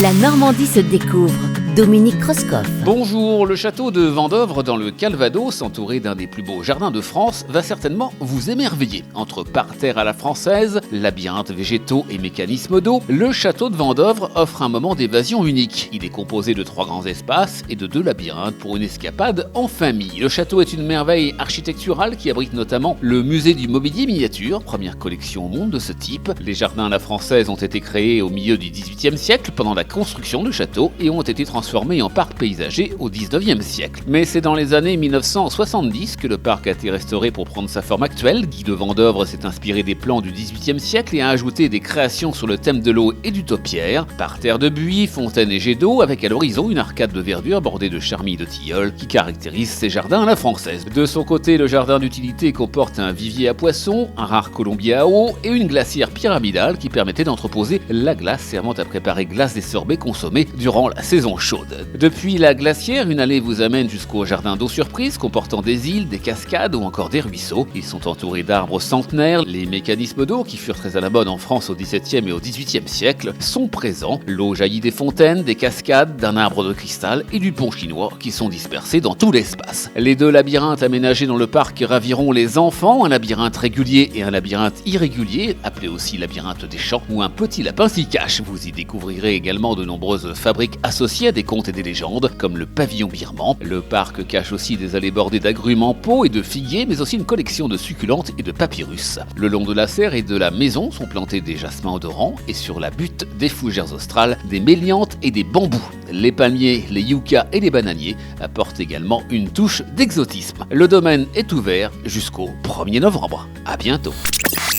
La Normandie se découvre. Dominique Kreuskopf. Bonjour, le château de Vendeuvre dans le Calvados, entouré d'un des plus beaux jardins de France, va certainement vous émerveiller. Entre parterres à la française, labyrinthes végétaux et mécanismes d'eau, le château de Vendeuvre offre un moment d'évasion unique. Il est composé de 3 grands espaces et de 2 labyrinthes pour une escapade en famille. Le château est une merveille architecturale qui abrite notamment le musée du mobilier miniature, première collection au monde de ce type. Les jardins à la française ont été créés au milieu du XVIIIe siècle pendant la construction du château et ont été transformés en parc paysager au XIXe siècle. Mais c'est dans les années 1970 que le parc a été restauré pour prendre sa forme actuelle. Guy de Vendeuvre s'est inspiré des plans du XVIIIe siècle et a ajouté des créations sur le thème de l'eau et du topiaire. Parterres de buis, fontaines et jets d'eau, avec à l'horizon une arcade de verdure bordée de charmilles de tilleuls qui caractérise ces jardins à la française. De son côté, le jardin d'utilité comporte un vivier à poissons, un rare colombier à eau et une glacière pyramidale qui permettait d'entreposer la glace servant à préparer glace et sorbets consommés durant la saison chaude. Depuis la glacière, une allée vous amène jusqu'au jardin d'eau surprise comportant des îles, des cascades ou encore des ruisseaux. Ils sont entourés d'arbres centenaires. Les mécanismes d'eau, qui furent très à la mode en France au XVIIe et au XVIIIe siècle, sont présents. L'eau jaillit des fontaines, des cascades, d'un arbre de cristal et du pont chinois qui sont dispersés dans tout l'espace. Les 2 labyrinthes aménagés dans le parc raviront les enfants, un labyrinthe régulier et un labyrinthe irrégulier, appelé aussi labyrinthe des champs, où un petit lapin s'y cache. Vous y découvrirez également de nombreuses fabriques associées à des contes et des légendes, comme le pavillon birman. Le parc cache aussi des allées bordées d'agrumes en pot et de figuiers, mais aussi une collection de succulentes et de papyrus. Le long de la serre et de la maison sont plantés des jasmins odorants et sur la butte des fougères australes, des méliantes et des bambous. Les palmiers, les yuccas et les bananiers apportent également une touche d'exotisme. Le domaine est ouvert jusqu'au 1er novembre. À bientôt.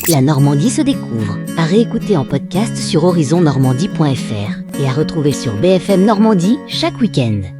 La Normandie se découvre. À réécouter en podcast sur horizonnormandie.fr et à retrouver sur BFM Normandie chaque week-end.